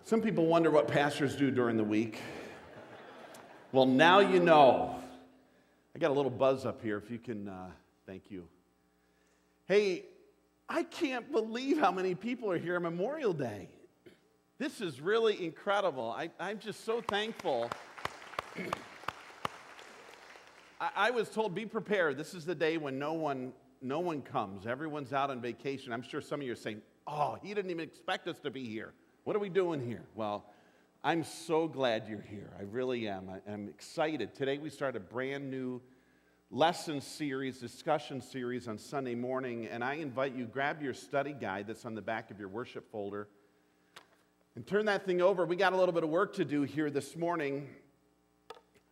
Some people wonder what pastors do during the week. Well, now you know. I got a little buzz up here, if you can, thank you. Hey, I can't believe how many people are here on Memorial Day. This is really incredible. I'm just so thankful. I was told, be prepared. This is the day when no one comes. Everyone's out on vacation. I'm sure some of you are saying, oh, he didn't even expect us to be here. What are we doing here? Well, I'm so glad you're here. I really am. I'm excited. Today we start a brand new lesson series, discussion series on Sunday morning, and I invite you, grab your study guide that's on the back of your worship folder and turn that thing over. We got a little bit of work to do here this morning.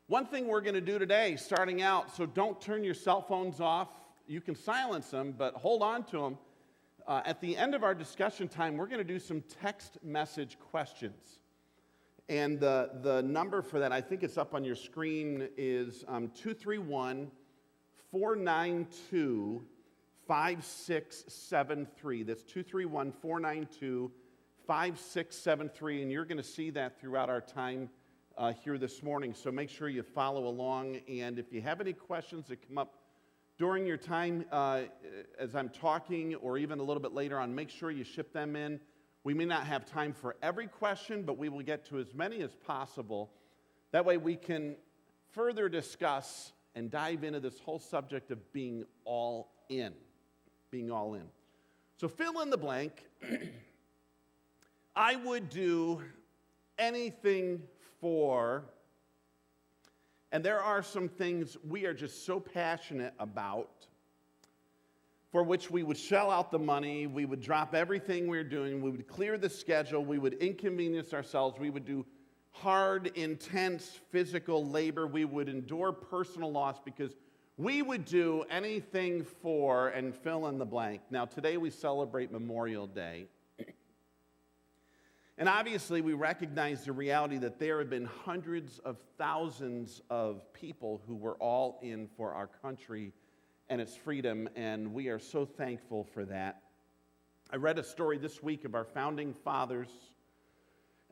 One thing we're going to do today, starting out, so don't turn your cell phones off. You can silence them, but hold on to them. At the end of our discussion time, we're going to do some text message questions. And the number for that, I think it's up on your screen, is 231-492-5673. That's 231-492-5673. And you're going to see that throughout our time here this morning. So make sure you follow along. And if you have any questions that come up during your time as I'm talking, or even a little bit later on, make sure you ship them in. We may not have time for every question, but we will get to as many as possible. That way we can further discuss and dive into this whole subject of being all in. Being all in. So fill in the blank. I would do anything for... And there are some things we are just so passionate about, for which we would shell out the money, we would drop everything we're doing, we would clear the schedule, we would inconvenience ourselves, we would do hard, intense physical labor, we would endure personal loss because we would do anything for, and fill in the blank. Now, today we celebrate Memorial Day. And obviously, we recognize the reality that there have been hundreds of thousands of people who were all in for our country and its freedom, and we are so thankful for that. I read a story this week of our founding fathers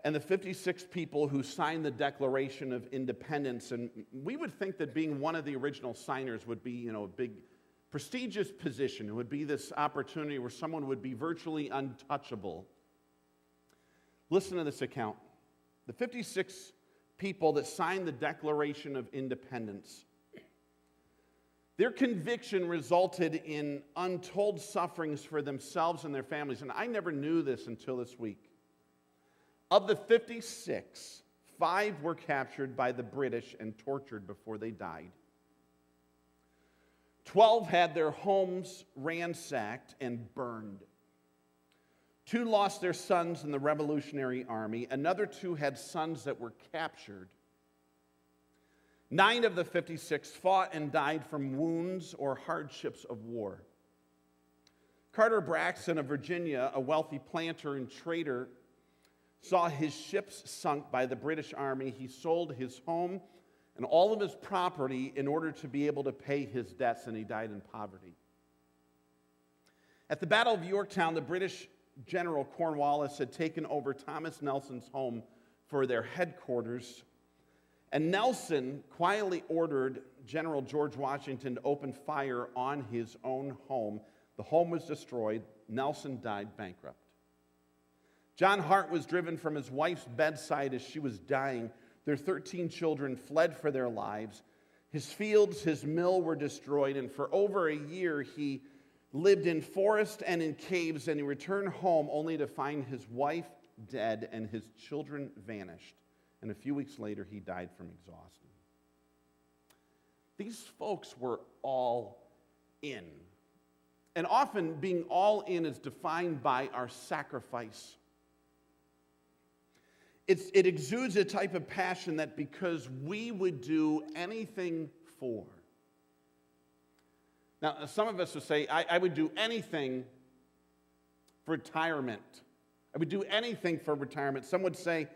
and the 56 people who signed the Declaration of Independence, and we would think that being one of the original signers would be, a big, prestigious position. It would be this opportunity where someone would be virtually untouchable. Listen to this account. The 56 people that signed the Declaration of Independence, their conviction resulted in untold sufferings for themselves and their families. And I never knew this until this week. Of the 56, 5 were captured by the British and tortured before they died. 12 had their homes ransacked and burned. 2 lost their sons in the Revolutionary Army. Another 2 had sons that were captured. 9 of the 56 fought and died from wounds or hardships of war. Carter Braxton of Virginia, a wealthy planter and trader, saw his ships sunk by the British Army. He sold his home and all of his property in order to be able to pay his debts, and he died in poverty. At the Battle of Yorktown, the British General Cornwallis had taken over Thomas Nelson's home for their headquarters, and Nelson quietly ordered General George Washington to open fire on his own home. The home was destroyed. Nelson died bankrupt. John Hart was driven from his wife's bedside as she was dying. Their 13 children fled for their lives. His fields, his mill were destroyed, and for over a year he lived in forest and in caves, and he returned home only to find his wife dead and his children vanished. And a few weeks later, he died from exhaustion. These folks were all in. And often being all in is defined by our sacrifice. It exudes a type of passion that because we would do anything for. Now, some of us would say, I would do anything for retirement. I would do anything for retirement. Some would say,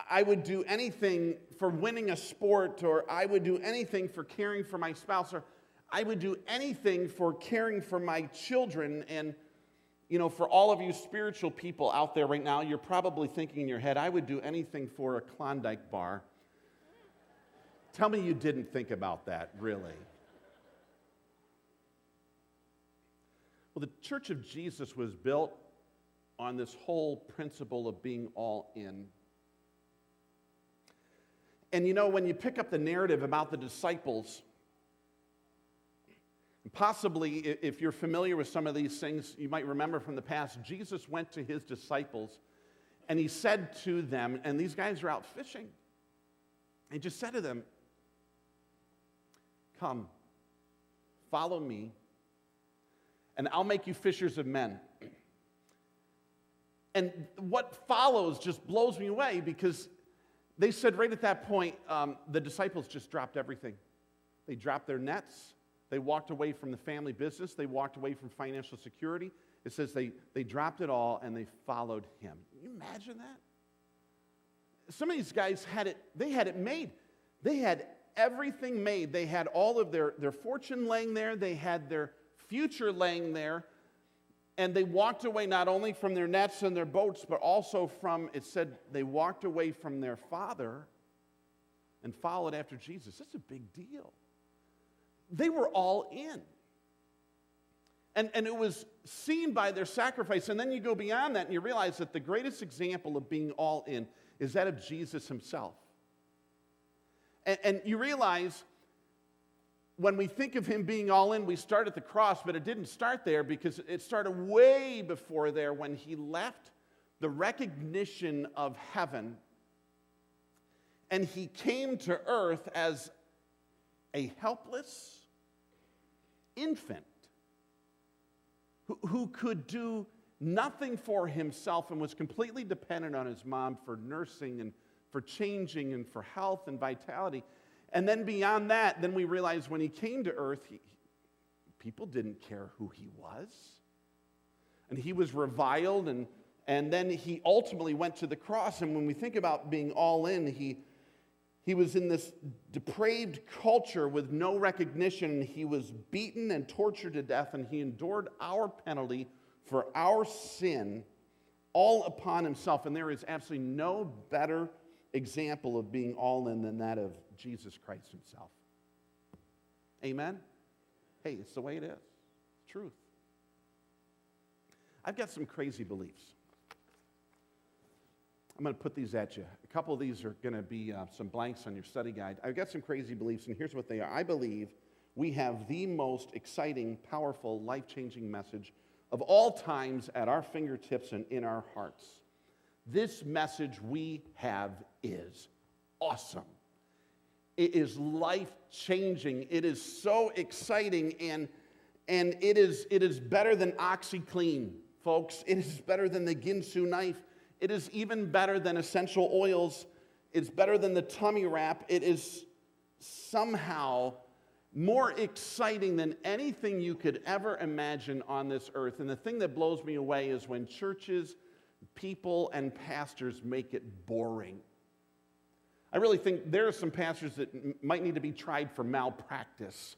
I would do anything for winning a sport, or I would do anything for caring for my spouse, or I would do anything for caring for my children. And, for all of you spiritual people out there right now, you're probably thinking in your head, I would do anything for a Klondike bar. Tell me you didn't think about that, really. Well, the Church of Jesus was built on this whole principle of being all in. And when you pick up the narrative about the disciples, possibly if you're familiar with some of these things, you might remember from the past, Jesus went to his disciples and he said to them, and these guys are out fishing, he just said to them, come, follow me, and I'll make you fishers of men. And what follows just blows me away, because they said right at that point, the disciples just dropped everything. They dropped their nets. They walked away from the family business. They walked away from financial security. It says they dropped it all and they followed him. Can you imagine that? Some of these guys had it made. They had everything made. They had all of their fortune laying there. They had their future laying there. And they walked away not only from their nets and their boats, but also from, it said, they walked away from their father and followed after Jesus. That's a big deal. They were all in. And it was seen by their sacrifice. And then you go beyond that and you realize that the greatest example of being all in is that of Jesus himself. And you realize when we think of him being all in, we start at the cross, but it didn't start there, because it started way before there when he left the recognition of heaven and he came to earth as a helpless infant who could do nothing for himself and was completely dependent on his mom for nursing and for changing and for health and vitality. And then beyond that, then we realize when he came to earth, people didn't care who he was. And he was reviled, and then he ultimately went to the cross. And when we think about being all in, he was in this depraved culture with no recognition. He was beaten and tortured to death, and he endured our penalty for our sin all upon himself. And there is absolutely no better example of being all in than that of Jesus Christ himself. Amen? Hey, it's the way it is. It's truth. I've got some crazy beliefs. I'm going to put these at you. A couple of these are going to be some blanks on your study guide. I've got some crazy beliefs, and here's what they are. I believe we have the most exciting, powerful, life-changing message of all times at our fingertips and in our hearts. This message we have is awesome. It is life-changing. It is so exciting, and it is better than OxyClean, folks. It is better than the Ginsu knife. It is even better than essential oils. It's better than the tummy wrap. It is somehow more exciting than anything you could ever imagine on this earth. And the thing that blows me away is when churches, people, and pastors make it boring. I really think there are some pastors that might need to be tried for malpractice.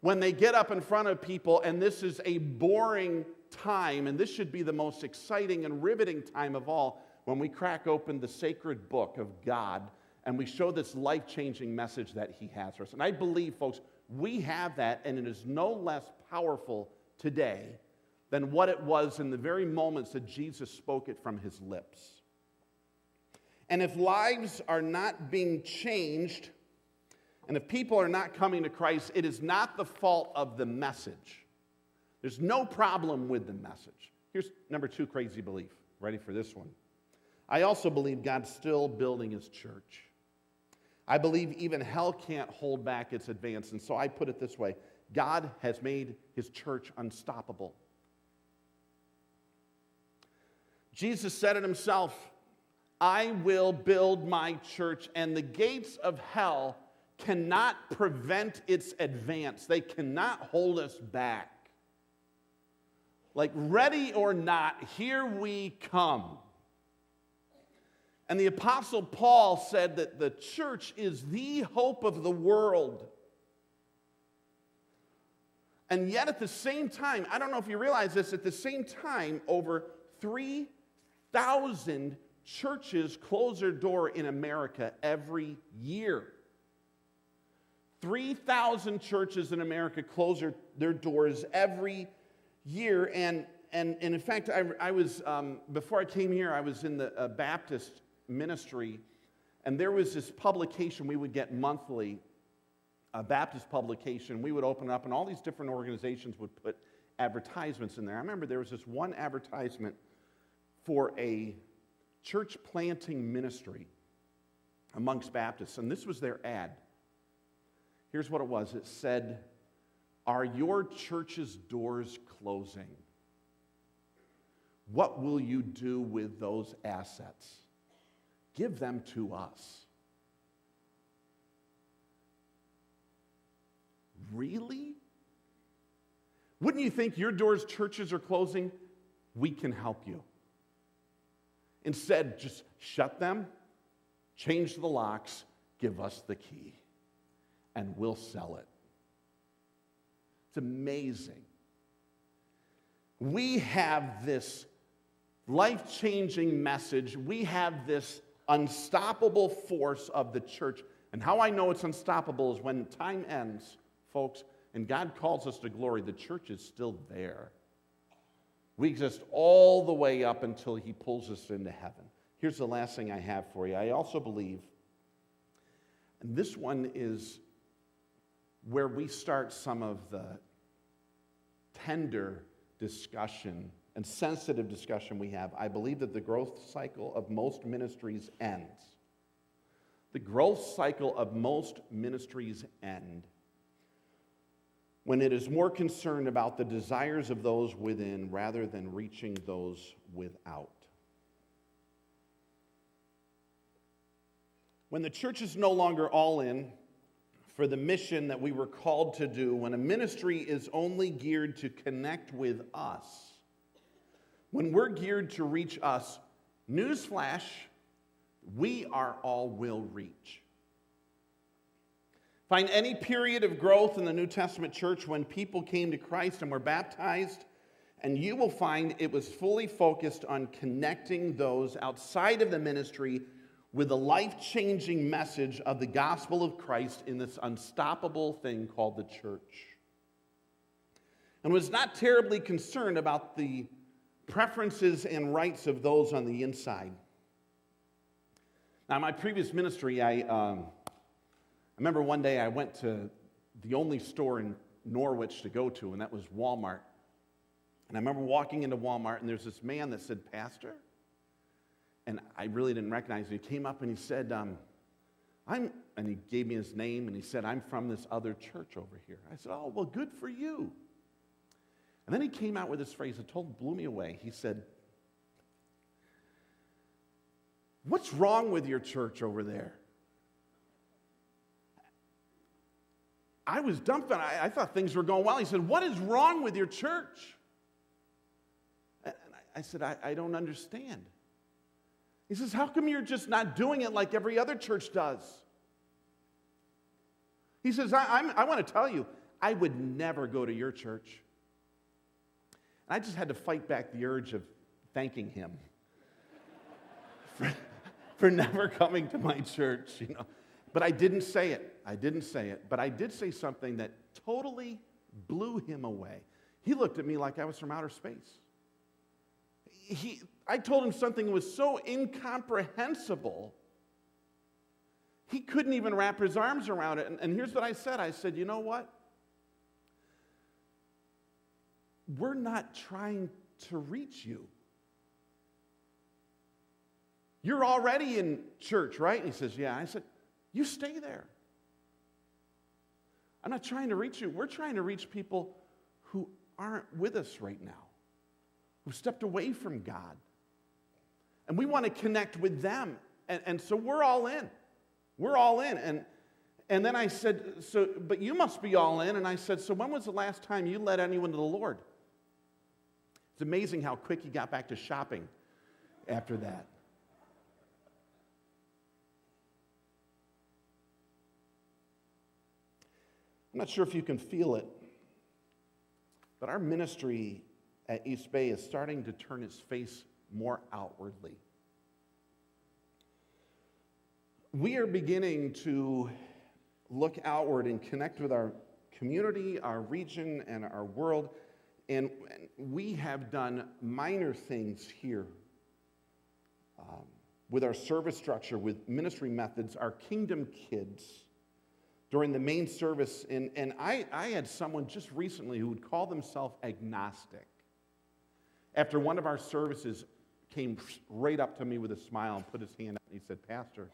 When they get up in front of people, and this is a boring time, and this should be the most exciting and riveting time of all, when we crack open the sacred book of God and we show this life-changing message that he has for us. And I believe, folks, we have that, and it is no less powerful today than what it was in the very moments that Jesus spoke it from his lips. And if lives are not being changed, and if people are not coming to Christ, it is not the fault of the message. There's no problem with the message. Here's number 2 crazy belief. Ready for this one? I also believe God's still building his church. I believe even hell can't hold back its advance. And so I put it this way. God has made his church unstoppable. Jesus said it himself, I will build my church, and the gates of hell cannot prevent its advance. They cannot hold us back. Like, ready or not, here we come. And the Apostle Paul said that the church is the hope of the world. And yet at the same time, I don't know if you realize this, at the same time, over 3,000 churches close their door in America every year. 3,000 churches in America close their doors every year. And in fact, I was, before I came here, I was in the Baptist ministry, and there was this publication we would get monthly, a Baptist publication. We would open it up, and all these different organizations would put advertisements in there. I remember there was this one advertisement for a church planting ministry amongst Baptists, and this was their ad. Here's what it was. It said, "Are your church's doors closing? What will you do with those assets? Give them to us." Really? Wouldn't you think your doors, churches are closing? We can help you. Instead, just shut them, change the locks, give us the key, and we'll sell it. It's amazing. We have this life-changing message. We have this unstoppable force of the church. And how I know it's unstoppable is when time ends, folks, and God calls us to glory, the church is still there. We exist all the way up until he pulls us into heaven. Here's the last thing I have for you. I also believe, and this one is where we start some of the tender discussion and sensitive discussion we have. I believe that the growth cycle of most ministries ends. The growth cycle of most ministries end when it is more concerned about the desires of those within rather than reaching those without. When the church is no longer all in for the mission that we were called to do, when a ministry is only geared to connect with us, when we're geared to reach us, newsflash, we are all will reach. Find any period of growth in the New Testament church when people came to Christ and were baptized, and you will find it was fully focused on connecting those outside of the ministry with the life-changing message of the gospel of Christ in this unstoppable thing called the church. And was not terribly concerned about the preferences and rights of those on the inside. Now, in my previous ministry, I remember one day I went to the only store in Norwich to go to, and that was Walmart. And I remember walking into Walmart, and there's this man that said, "Pastor?" And I really didn't recognize him. He came up and he said, and he gave me his name, and he said, "I'm from this other church over here." I said, "Oh, well, good for you." And then he came out with this phrase that blew me away. He said, "What's wrong with your church over there?" I was dumbfounded. I thought things were going well. He said, "What is wrong with your church?" And I said, I don't understand. He says, "How come you're just not doing it like every other church does?" He says, I want to tell you, I would never go to your church. And I just had to fight back the urge of thanking him for never coming to my church, you know. But I didn't say it. But I did say something that totally blew him away. He looked at me like I was from outer space. I told him something that was so incomprehensible, he couldn't even wrap his arms around it. And here's what I said. I said, "You know what? We're not trying to reach you. You're already in church, right?" And he says, "Yeah." I said, "You stay there. I'm not trying to reach you. We're trying to reach people who aren't with us right now, who stepped away from God. And we want to connect with them. And so we're all in. We're all in." And then I said, "But you must be all in." And I said, "So when was the last time you led anyone to the Lord?" It's amazing how quick he got back to shopping after that. I'm not sure if you can feel it, but our ministry at East Bay is starting to turn its face more outwardly. We are beginning to look outward and connect with our community, our region, and our world. And we have done minor things here with our service structure, with ministry methods, our Kingdom Kids during the main service. And I had someone just recently who would call themselves agnostic. After one of our services, came right up to me with a smile and put his hand out, and he said, "Pastor,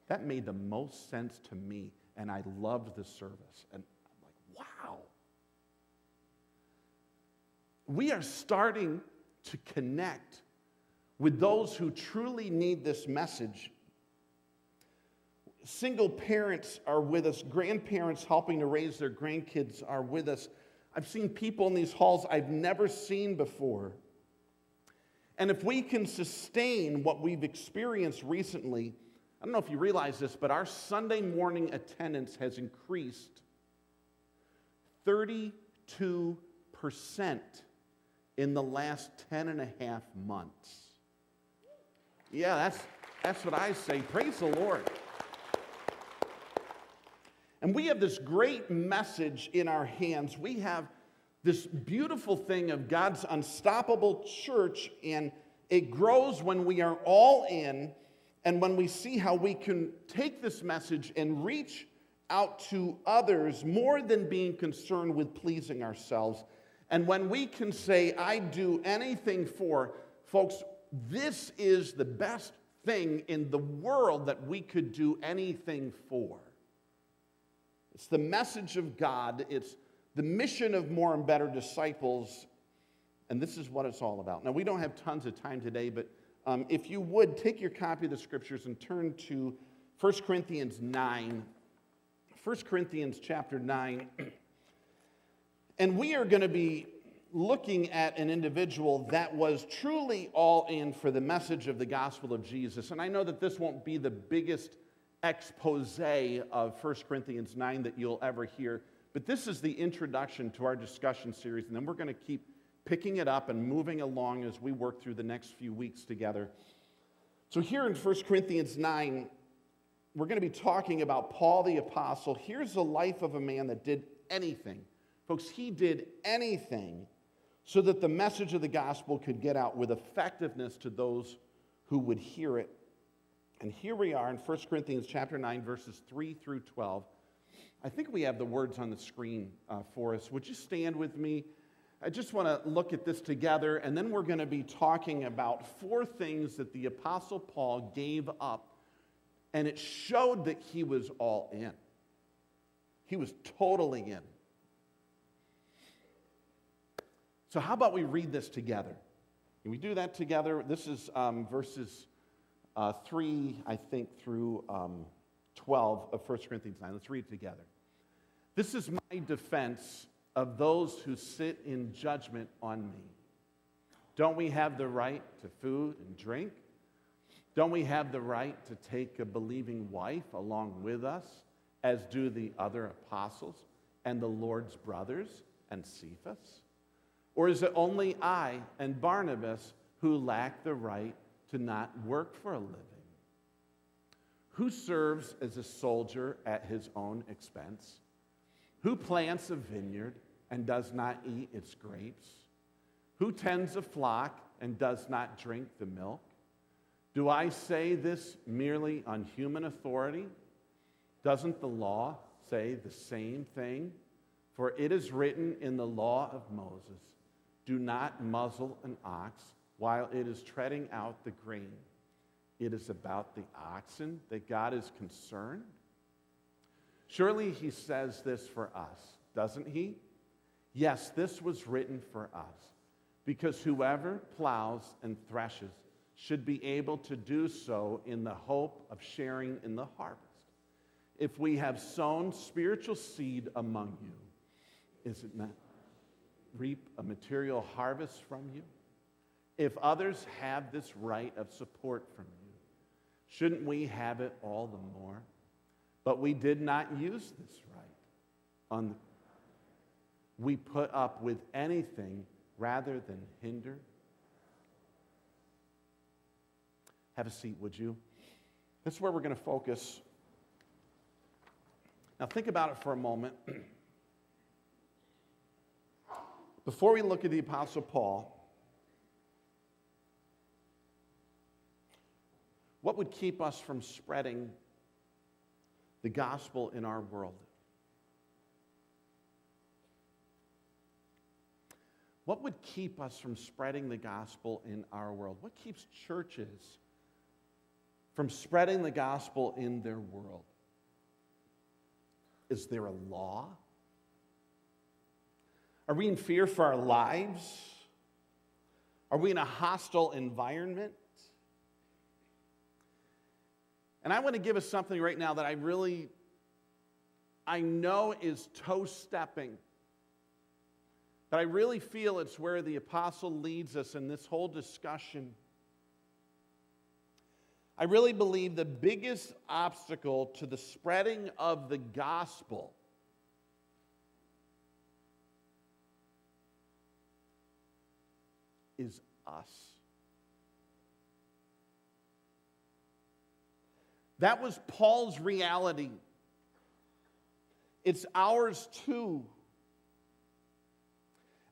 that made the most sense to me, and I loved the service." And I'm like, wow. We are starting to connect with those who truly need this message. Single parents are with us. Grandparents helping to raise their grandkids are with us. I've seen people in these halls I've never seen before. And if we can sustain what we've experienced recently, I don't know if you realize this, but our Sunday morning attendance has increased 32% in the last 10 and a half months. Yeah, that's what I say. Praise the Lord. And we have this great message in our hands. We have this beautiful thing of God's unstoppable church, and it grows when we are all in, and when we see how we can take this message and reach out to others more than being concerned with pleasing ourselves. And when we can say, "I do anything for," folks, this is the best thing in the world that we could do anything for. It's the message of God. It's the mission of more and better disciples. And this is what it's all about. Now, we don't have tons of time today, but if you would, take your copy of the scriptures and turn to 1 Corinthians 9. 1 Corinthians chapter 9. And we are going to be looking at an individual that was truly all in for the message of the gospel of Jesus. And I know that this won't be the biggest expose of 1 Corinthians 9 that you'll ever hear, but this is the introduction to our discussion series, and then we're going to keep picking it up and moving along as we work through the next few weeks together. So here in 1 Corinthians 9, we're going to be talking about Paul the Apostle. Here's the life of a man that did anything. Folks, he did anything so that the message of the gospel could get out with effectiveness to those who would hear it. And here we are in 1 Corinthians chapter 9, verses 3 through 12. I think we have the words on the screen for us. Would you stand with me? I just want to look at this together, and then we're going to be talking about 4 things that the Apostle Paul gave up, and it showed that he was all in. He was totally in. So how about we read this together? Can we do that together? This is verses 3, I think, through 12 of 1 Corinthians 9. Let's read it together. "This is my defense of those who sit in judgment on me. Don't we have the right to food and drink? Don't we have the right to take a believing wife along with us, as do the other apostles and the Lord's brothers and Cephas? Or is it only I and Barnabas who lack the right to not work for a living? Who serves as a soldier at his own expense? Who plants a vineyard and does not eat its grapes? Who tends a flock and does not drink the milk? Do I say this merely on human authority? Doesn't the law say the same thing? For it is written in the law of Moses, 'Do not muzzle an ox while it is treading out the grain.' It is about the oxen that God is concerned. Surely he says this for us, doesn't he? Yes, this was written for us, because whoever plows and threshes should be able to do so in the hope of sharing in the harvest. If we have sown spiritual seed among you, is it not reap a material harvest from you? If others have this right of support from you, shouldn't we have it all the more? But we did not use this right we put up with anything rather than hinder? Have a seat, would you? That's where we're going to focus. Now think about it for a moment. Before we look at the Apostle Paul, what would keep us from spreading the gospel in our world? What would keep us from spreading the gospel in our world? What keeps churches from spreading the gospel in their world? Is there a law? Are we in fear for our lives? Are we in a hostile environment? And I want to give us something right now that I know is toe-stepping. But I really feel it's where the apostle leads us in this whole discussion. I really believe the biggest obstacle to the spreading of the gospel is us. That was Paul's reality. It's ours too.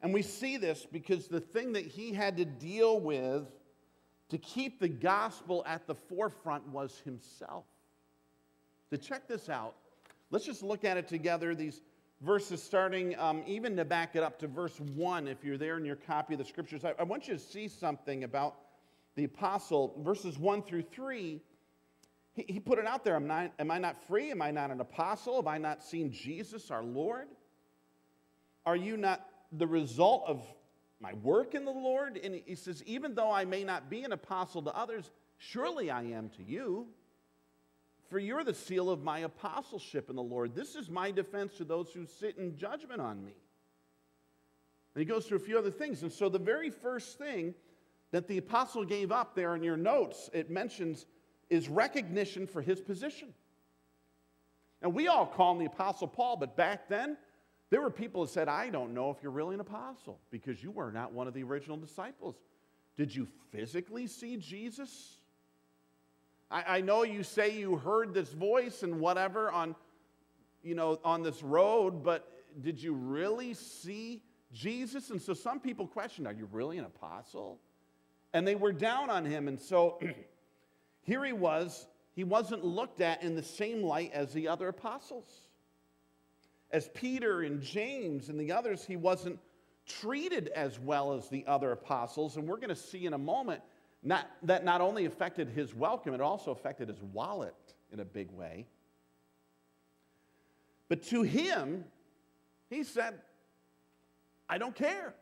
And we see this because the thing that he had to deal with to keep the gospel at the forefront was himself. To check this out, let's just look at it together, these verses starting even to back it up to verse 1, if you're there in your copy of the scriptures. I want you to see something about the apostle. Verses 1 through 3, he put it out there. Am I not free? Am I not an apostle? Have I not seen Jesus, our Lord? Are you not the result of my work in the Lord? And he says, even though I may not be an apostle to others, surely I am to you. For you're the seal of my apostleship in the Lord. This is my defense to those who sit in judgment on me. And he goes through a few other things. And so the very first thing that the apostle gave up there in your notes, it mentions, is recognition for his position. And we all call him the Apostle Paul, but back then, there were people that said, I don't know if you're really an apostle because you were not one of the original disciples. Did you physically see Jesus? I know you say you heard this voice and whatever on this road, but did you really see Jesus? And so some people questioned, are you really an apostle? And they were down on him. And so here he wasn't looked at in the same light as the other apostles. As Peter and James and the others, he wasn't treated as well as the other apostles. And we're going to see in a moment that not only affected his welcome, it also affected his wallet in a big way. But to him, he said, I don't care.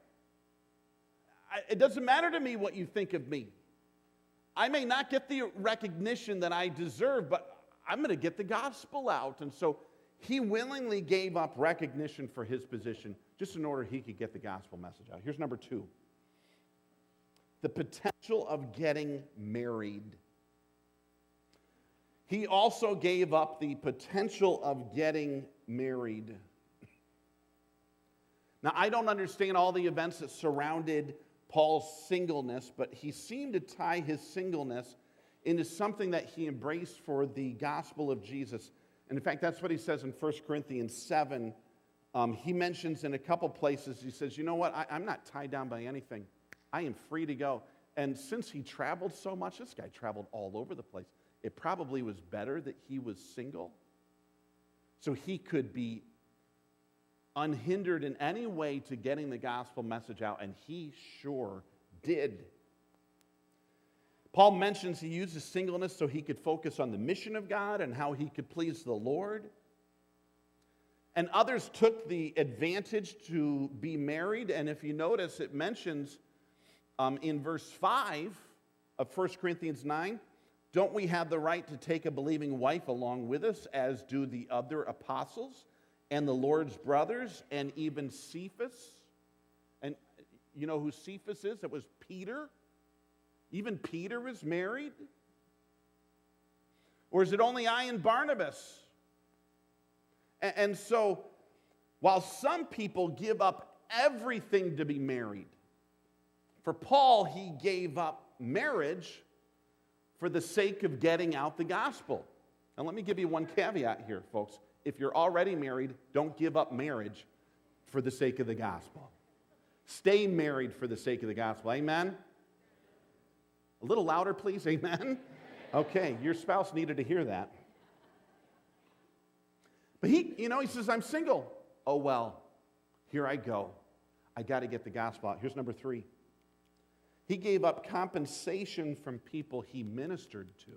It doesn't matter to me what you think of me. I may not get the recognition that I deserve, but I'm going to get the gospel out. And so he willingly gave up recognition for his position just in order he could get the gospel message out. Here's number 2. The potential of getting married. He also gave up the potential of getting married. Now, I don't understand all the events that surrounded Paul's singleness, but he seemed to tie his singleness into something that he embraced for the gospel of Jesus. And in fact, that's what he says in 1 Corinthians 7. He mentions in a couple places, he says, you know what, I'm not tied down by anything. I am free to go. And since he traveled so much, this guy traveled all over the place. It probably was better that he was single, so he could be unhindered in any way to getting the gospel message out, and he sure did. Paul mentions he used his singleness so he could focus on the mission of God and how he could please the Lord. And others took the advantage to be married, and if you notice, it mentions in verse 5 of 1 Corinthians 9, don't we have the right to take a believing wife along with us, as do the other apostles and the Lord's brothers, and even Cephas? And you know who Cephas is? It was Peter. Even Peter was married. Or is it only I and Barnabas? And so while some people give up everything to be married, for Paul, he gave up marriage for the sake of getting out the gospel. And let me give you one caveat here, folks. If you're already married, don't give up marriage for the sake of the gospel. Stay married for the sake of the gospel. Amen? A little louder, please. Amen? Okay, your spouse needed to hear that. But he says, I'm single. Oh, well, here I go. I got to get the gospel out. Here's number 3. He gave up compensation from people he ministered to.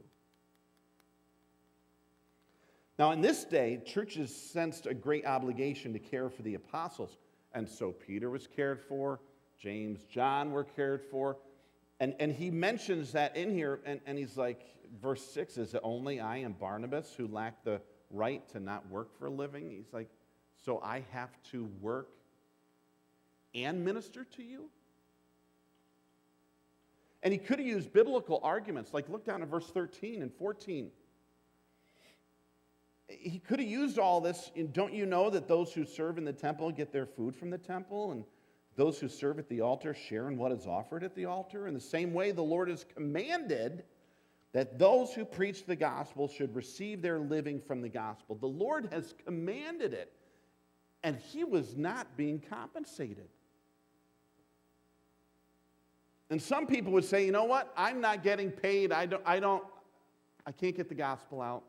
Now, in this day, churches sensed a great obligation to care for the apostles. And so Peter was cared for, James, John were cared for. And he mentions that in here, and he's like, verse 6, is it only I and Barnabas who lack the right to not work for a living? He's like, so I have to work and minister to you? And he could have used biblical arguments, like look down at verse 13 and 14. He could have used all this. Don't you know that those who serve in the temple get their food from the temple, and those who serve at the altar share in what is offered at the altar? In the same way, the Lord has commanded that those who preach the gospel should receive their living from the gospel. The Lord has commanded it, and he was not being compensated. And some people would say, you know what? I'm not getting paid. I can't get the gospel out.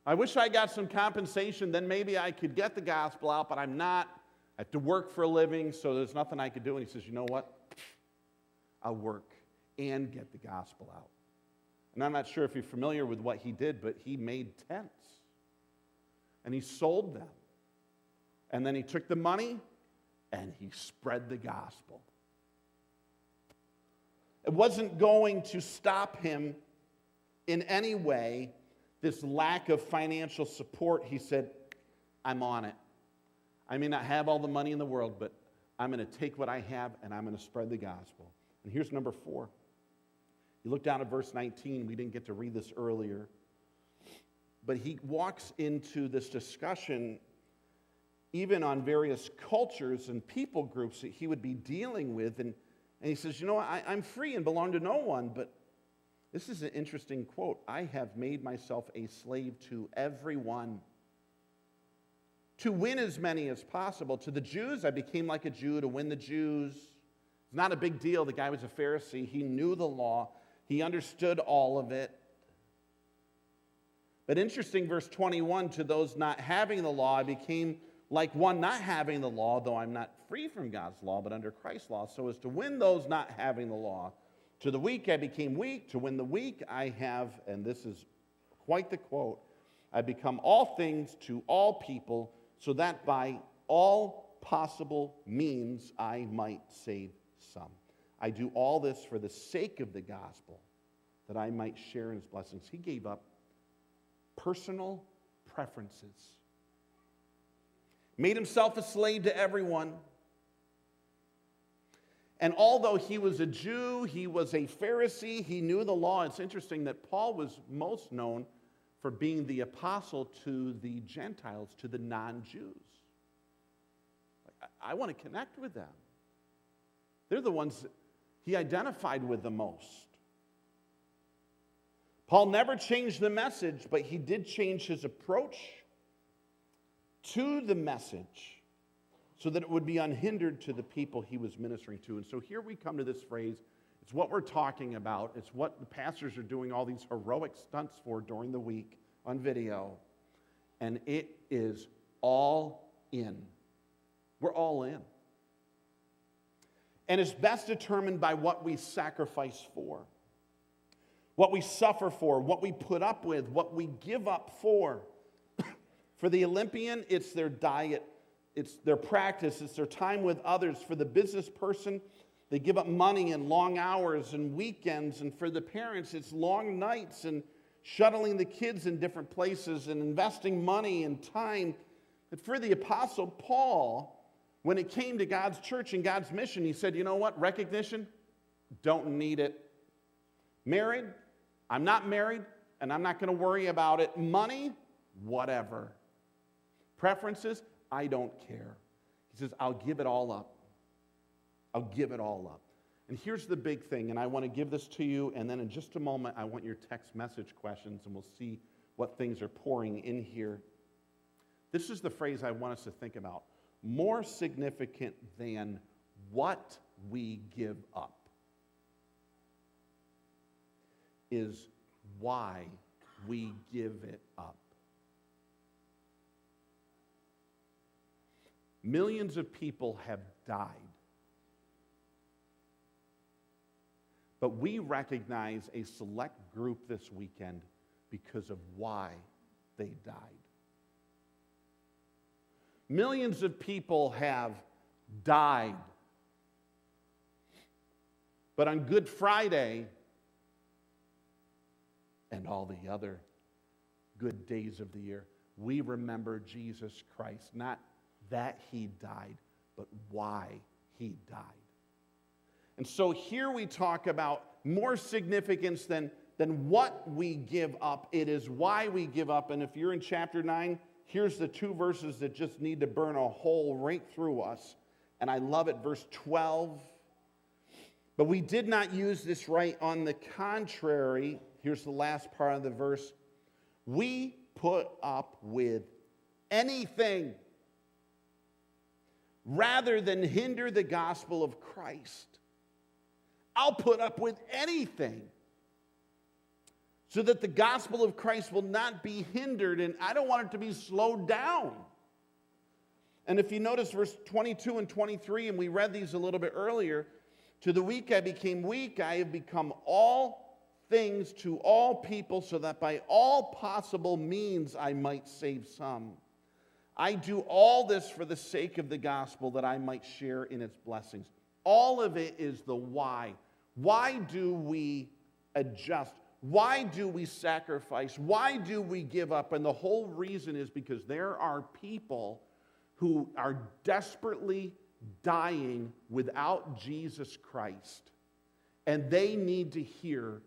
I wish I got some compensation, then maybe I could get the gospel out, but I'm not. I have to work for a living, so there's nothing I could do. And he says, you know what? I'll work and get the gospel out. And I'm not sure if you're familiar with what he did, but he made tents. And he sold them. And then he took the money and he spread the gospel. It wasn't going to stop him in any way, this lack of financial support. He said, I'm on it. I may not have all the money in the world, but I'm going to take what I have and I'm going to spread the gospel. And here's number 4. You look down at verse 19. We didn't get to read this earlier. But he walks into this discussion even on various cultures and people groups that he would be dealing with. And he says, I'm free and belong to no one, but this is an interesting quote. I have made myself a slave to everyone, to win as many as possible. To the Jews, I became like a Jew to win the Jews. It's not a big deal. The guy was a Pharisee. He knew the law. He understood all of it. But interesting, verse 21, to those not having the law, I became like one not having the law, though I'm not free from God's law, but under Christ's law, so as to win those not having the law. To the weak I became weak. To win the weak I have, and this is quite the quote, I become all things to all people, so that by all possible means I might save some. I do all this for the sake of the gospel, that I might share in his blessings. He gave up personal preferences, made himself a slave to everyone. And although he was a Jew, he was a Pharisee, he knew the law. It's interesting that Paul was most known for being the apostle to the Gentiles, to the non-Jews. I want to connect with them. They're the ones that he identified with the most. Paul never changed the message, but he did change his approach to the message so that it would be unhindered to the people he was ministering to. And so here we come to this phrase. It's what we're talking about. It's what the pastors are doing all these heroic stunts for during the week on video. And it is all in. We're all in. And it's best determined by what we sacrifice for, what we suffer for, what we put up with, what we give up for. For the Olympian, it's their diet, it's their practice, it's their time with others. For the business person, they give up money and long hours and weekends. And for the parents, it's long nights and shuttling the kids in different places and investing money and time. But for the Apostle Paul, when it came to God's church and God's mission, he said, you know what? Recognition? Don't need it. Married? I'm not married, and I'm not going to worry about it. Money? Whatever. Preferences, I don't care. He says, I'll give it all up. I'll give it all up. And here's the big thing, and I want to give this to you, and then in just a moment, I want your text message questions, and we'll see what things are pouring in here. This is the phrase I want us to think about. More significant than what we give up is why we give it up. Millions of people have died. But we recognize a select group this weekend because of why they died. Millions of people have died. But on Good Friday and all the other good days of the year, we remember Jesus Christ. Not that he died, but why he died. And so here we talk about more significance than what we give up. It is why we give up. And if you're in chapter 9, here's the two verses that just need to burn a hole right through us. And I love it, verse 12. But we did not use this right. On the contrary, here's the last part of the verse. We put up with anything rather than hinder the gospel of Christ. I'll put up with anything so that the gospel of Christ will not be hindered, and I don't want it to be slowed down. And if you notice verse 22 and 23, and we read these a little bit earlier, to the weak I became weak, I have become all things to all people, so that by all possible means I might save some. I do all this for the sake of the gospel, that I might share in its blessings. All of it is the why. Why do we adjust? Why do we sacrifice? Why do we give up? And the whole reason is because there are people who are desperately dying without Jesus Christ. And they need to hear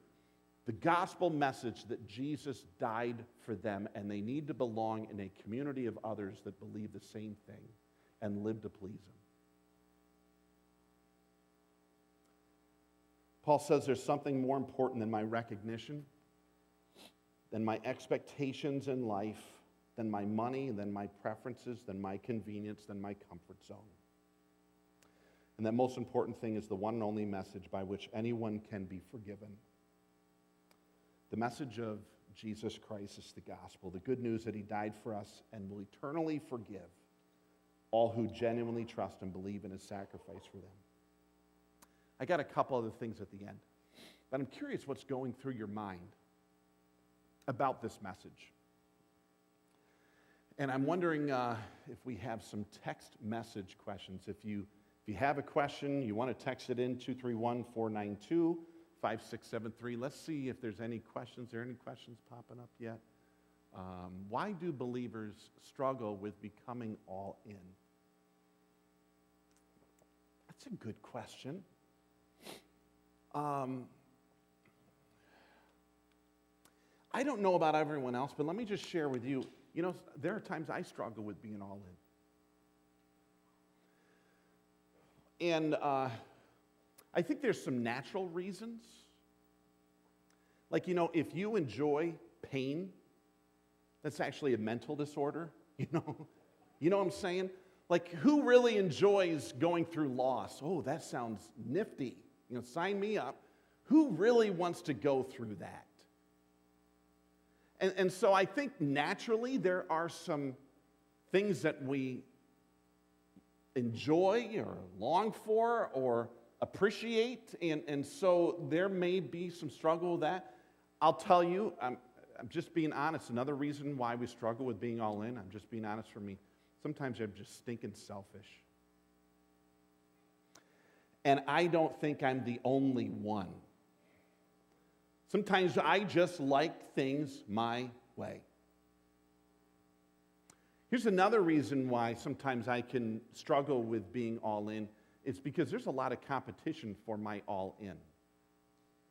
the gospel message that Jesus died for them, and they need to belong in a community of others that believe the same thing and live to please him. Paul says there's something more important than my recognition, than my expectations in life, than my money, than my preferences, than my convenience, than my comfort zone. And that most important thing is the one and only message by which anyone can be forgiven. The message of Jesus Christ is the gospel, the good news that he died for us and will eternally forgive all who genuinely trust and believe in his sacrifice for them. I got a couple other things at the end, but I'm curious what's going through your mind about this message. And I'm wondering if we have some text message questions. If you have a question, you want to text it in 231-492-5673. Let's see if there's any questions. Are there any questions popping up yet? Why do believers struggle with becoming all in? That's a good question. I don't know about everyone else, but let me just share with you. You know, there are times I struggle with being all in. And I think there's some natural reasons. Like, you know, if you enjoy pain, that's actually a mental disorder, you know? You know what I'm saying? Like, who really enjoys going through loss? Oh, that sounds nifty. You know, sign me up. Who really wants to go through that? And so I think naturally there are some things that we enjoy or long for or appreciate, and so there may be some struggle with that. I'll tell you, I'm just being honest, another reason why we struggle with being all in, I'm just being honest for me, sometimes I'm just stinking selfish. And I don't think I'm the only one. Sometimes I just like things my way. Here's another reason why sometimes I can struggle with being all in. It's because there's a lot of competition for my all in.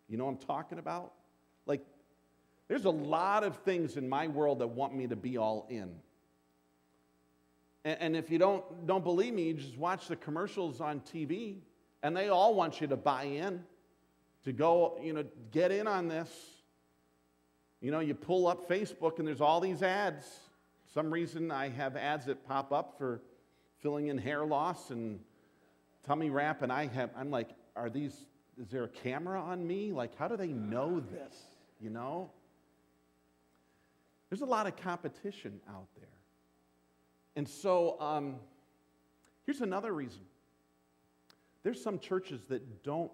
You know what I'm talking about? Like, there's a lot of things in my world that want me to be all in. And if you don't believe me, you just watch the commercials on TV, and they all want you to buy in, to go, get in on this. You pull up Facebook, and there's all these ads. Some reason I have ads that pop up for filling in hair loss and tummy wrap, and I'm like, is there a camera on me? Like, how do they know this, There's a lot of competition out there. And so, here's another reason. There's some churches that don't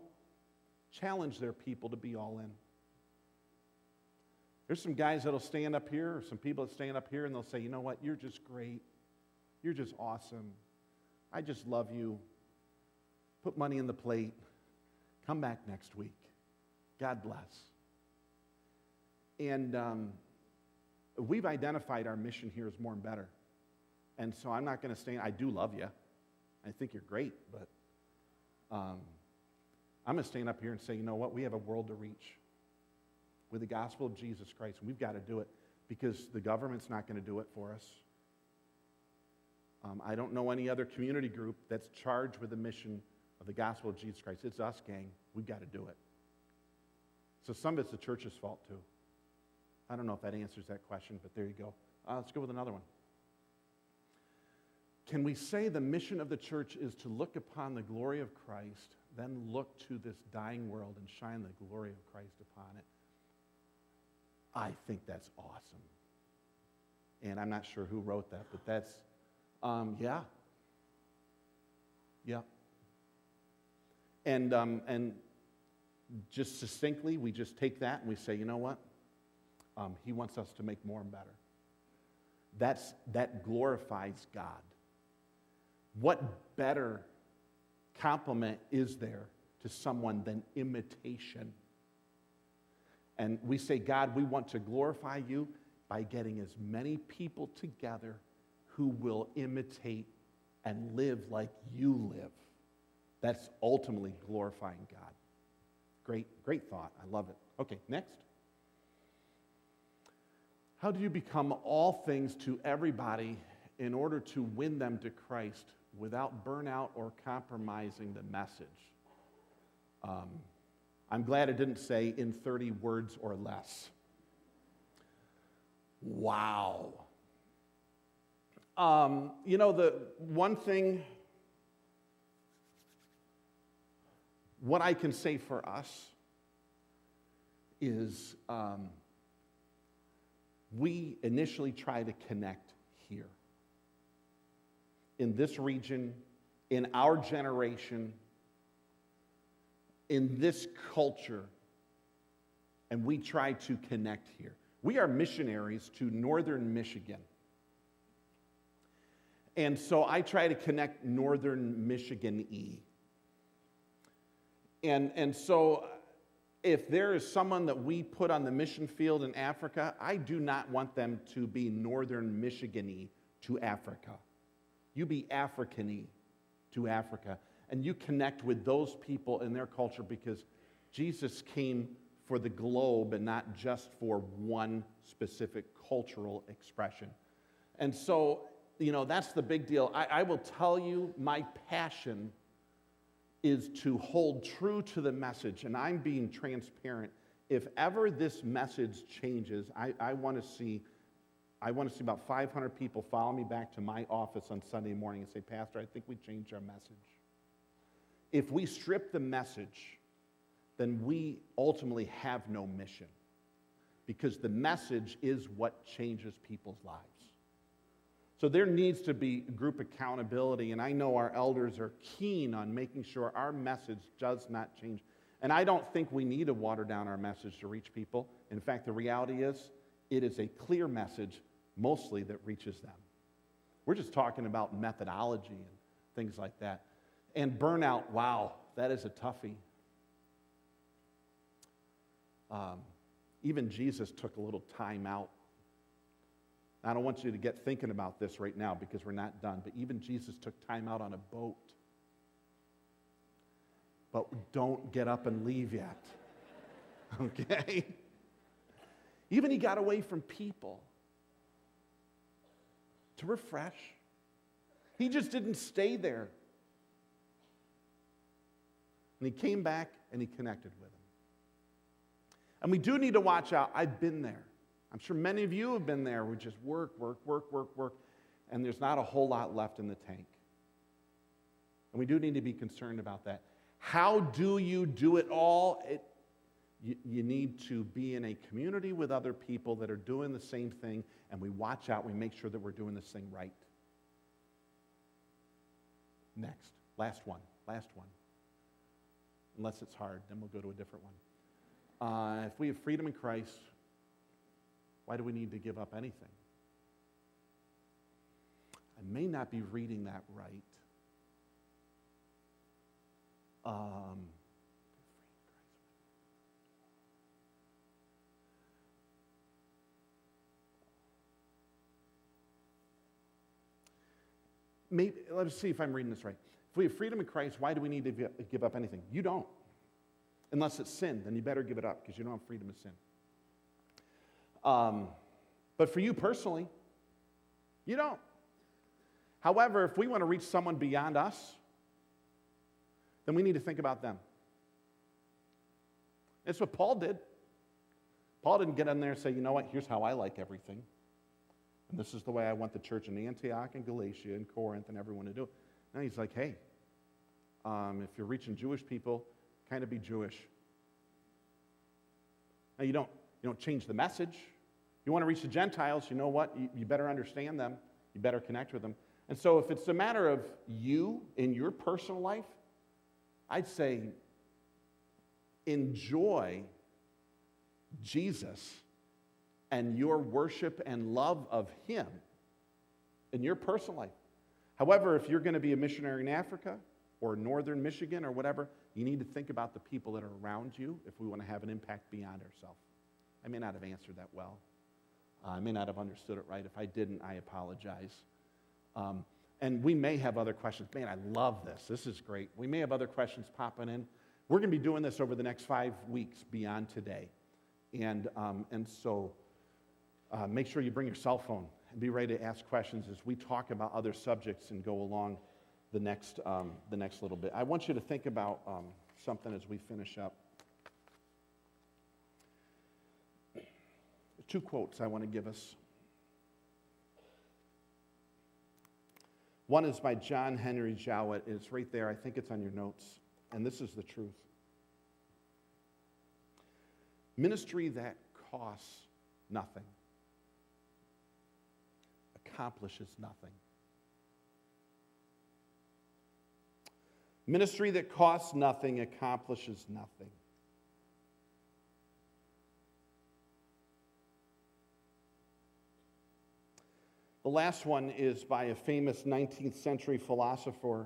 challenge their people to be all in. There's some guys that'll stand up here, or some people that stand up here, and they'll say, you know what, you're just great. You're just awesome. I just love you. Put money in the plate. Come back next week. God bless. And we've identified our mission here as more and better. And so I'm not going to stand. I do love you. I think you're great, but I'm going to stand up here and say, you know what? We have a world to reach with the gospel of Jesus Christ. And we've got to do it because the government's not going to do it for us. I don't know any other community group that's charged with the mission of the gospel of Jesus Christ. It's us, gang. We've got to do it. So some of it's the church's fault, too. I don't know if that answers that question, but there you go. Let's go with another one. Can we say the mission of the church is to look upon the glory of Christ, then look to this dying world and shine the glory of Christ upon it? I think that's awesome. And I'm not sure who wrote that, but that's, yeah. And just succinctly, we just take that and we say, you know what? He wants us to make more and better. That glorifies God. What better compliment is there to someone than imitation? And we say, God, we want to glorify you by getting as many people together who will imitate and live like you live. That's ultimately glorifying God. Great thought. I love it. Okay, next. How do you become all things to everybody in order to win them to Christ without burnout or compromising the message? I'm glad it didn't say in 30 words or less. Wow. The one thing, what I can say for us is we initially try to connect here. In this region, in our generation, in this culture, and we try to connect here. We are missionaries to northern Michigan. And so I try to connect northern Michigan-y. And so if there is someone that we put on the mission field in Africa, I do not want them to be northern Michigan-y to Africa. You be African-y to Africa. And you connect with those people in their culture because Jesus came for the globe and not just for one specific cultural expression. And so, that's the big deal. I will tell you, my passion is to hold true to the message, and I'm being transparent. If ever this message changes, I want to see about 500 people follow me back to my office on Sunday morning and say, Pastor, I think we changed our message. If we strip the message, then we ultimately have no mission, because the message is what changes people's lives. So there needs to be group accountability, and I know our elders are keen on making sure our message does not change. And I don't think we need to water down our message to reach people. In fact, the reality is, it is a clear message mostly that reaches them. We're just talking about methodology and things like that. And burnout, wow, that is a toughie. Even Jesus took a little time out. I don't want you to get thinking about this right now because we're not done, but even Jesus took time out on a boat. But don't get up and leave yet, okay? Even he got away from people to refresh, He just didn't stay there. And he came back and he connected with him. And we do need to watch out. I've been there. I'm sure many of you have been there. We just work, and there's not a whole lot left in the tank. And we do need to be concerned about that. How do you do it all? You need to be in a community with other people that are doing the same thing, and we watch out, we make sure that we're doing this thing right. Next, last one. Unless it's hard, then we'll go to a different one. If we have freedom in Christ, why do we need to give up anything? I may not be reading that right. Maybe, let's see if I'm reading this right. If we have freedom in Christ, why do we need to give up anything? You don't. Unless it's sin, then you better give it up because you don't have freedom of sin. But for you personally, you don't. However, if we want to reach someone beyond us, then we need to think about them. That's what Paul did. Paul didn't get in there and say, you know what, here's how I like everything. And this is the way I want the church in Antioch and Galatia and Corinth and everyone to do it. No, he's like, hey, if you're reaching Jewish people, kind of be Jewish. Now, you don't change the message. You want to reach the Gentiles, you know what? You better understand them. You better connect with them. And so if it's a matter of you in your personal life, I'd say enjoy Jesus and your worship and love of him in your personal life. However, if you're going to be a missionary in Africa or northern Michigan or whatever, you need to think about the people that are around you if we want to have an impact beyond ourselves. I may not have answered that well. I may not have understood it right. If I didn't, I apologize. And we may have other questions. Man, I love this. This is great. We may have other questions popping in. We're going to be doing this over the next 5 weeks beyond today. And so make sure you bring your cell phone and be ready to ask questions as we talk about other subjects and go along the next little bit. I want you to think about something as we finish up. 2 quotes I want to give us. One is by John Henry Jowett. It's right there. I think it's on your notes. And this is the truth. Ministry that costs nothing accomplishes nothing. Ministry that costs nothing accomplishes nothing. The last one is by a famous 19th century philosopher,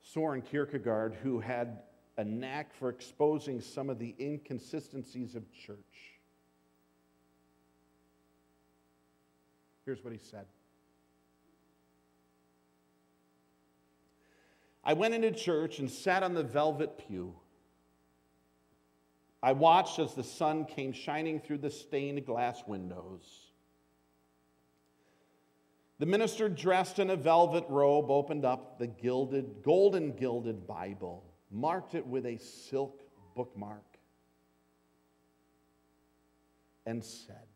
Soren Kierkegaard, who had a knack for exposing some of the inconsistencies of church. Here's what he said. I went into church and sat on the velvet pew. I watched as the sun came shining through the stained glass windows. The minister, dressed in a velvet robe, opened up the golden gilded Bible, marked it with a silk bookmark, and said,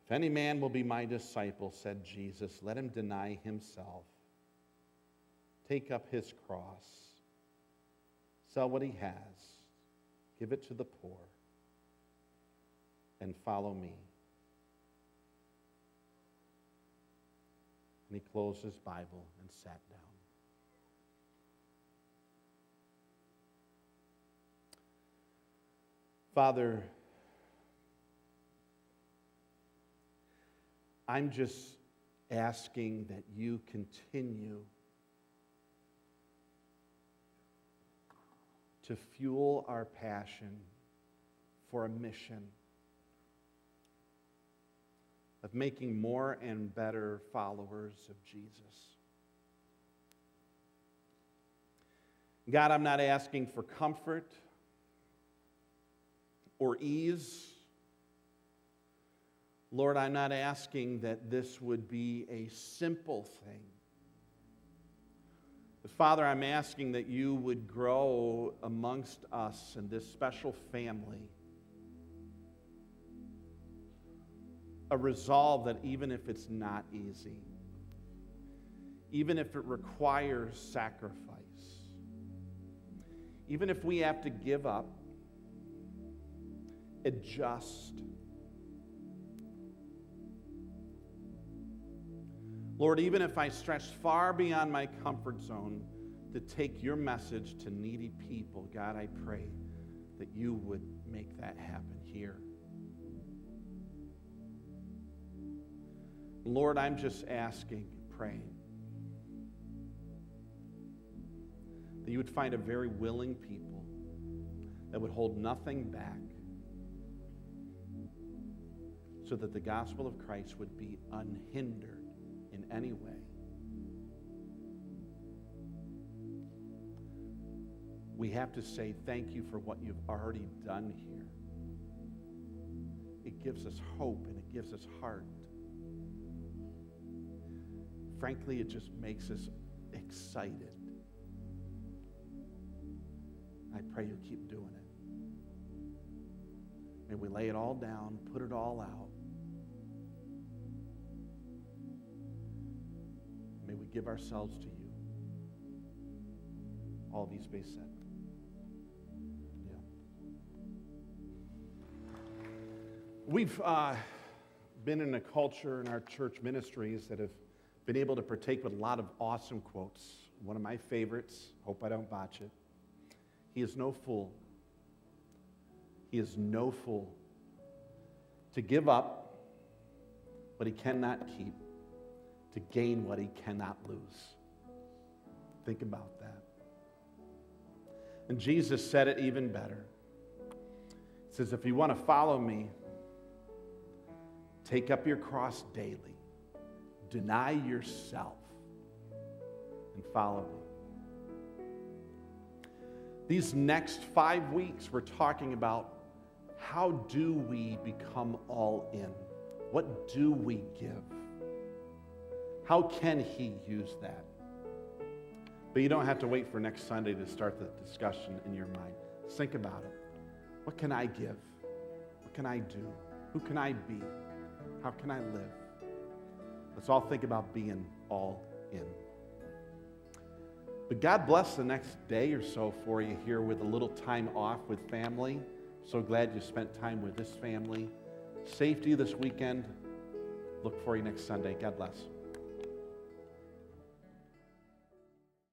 "If any man will be my disciple," said Jesus, "let him deny himself, take up his cross, sell what he has, give it to the poor, and follow me." And he closed his Bible and sat down. Father, I'm just asking that you continue to fuel our passion for a mission of making more and better followers of Jesus. God, I'm not asking for comfort or ease Lord, I'm not asking that this would be a simple thing. But Father, I'm asking that you would grow amongst us in this special family a resolve that even if it's not easy, even if it requires sacrifice, even if we have to give up, adjust, Lord, even if I stretch far beyond my comfort zone to take your message to needy people, God, I pray that you would make that happen here. Lord, I'm just asking, praying, that you would find a very willing people that would hold nothing back so that the gospel of Christ would be unhindered in any way. We have to say thank you for what you've already done here. It gives us hope and it gives us heart. Frankly, it just makes us excited. I pray you keep doing it. May we lay it all down, put it all out. May we give ourselves to you. All these be said. Yeah. We've been in a culture in our church ministries that have been able to partake with a lot of awesome quotes. One of my favorites, hope I don't botch it. He is no fool. He is no fool to give up what he cannot keep, to gain what he cannot lose. Think about that. And Jesus said it even better. He says, if you want to follow me, take up your cross daily, deny yourself, and follow me. These next 5 weeks, we're talking about how do we become all in? What do we give? How can he use that? But you don't have to wait for next Sunday to start the discussion in your mind. Think about it. What can I give? What can I do? Who can I be? How can I live? Let's all think about being all in. But God bless the next day or so for you here with a little time off with family. So glad you spent time with this family. Safety this weekend. Look for you next Sunday. God bless.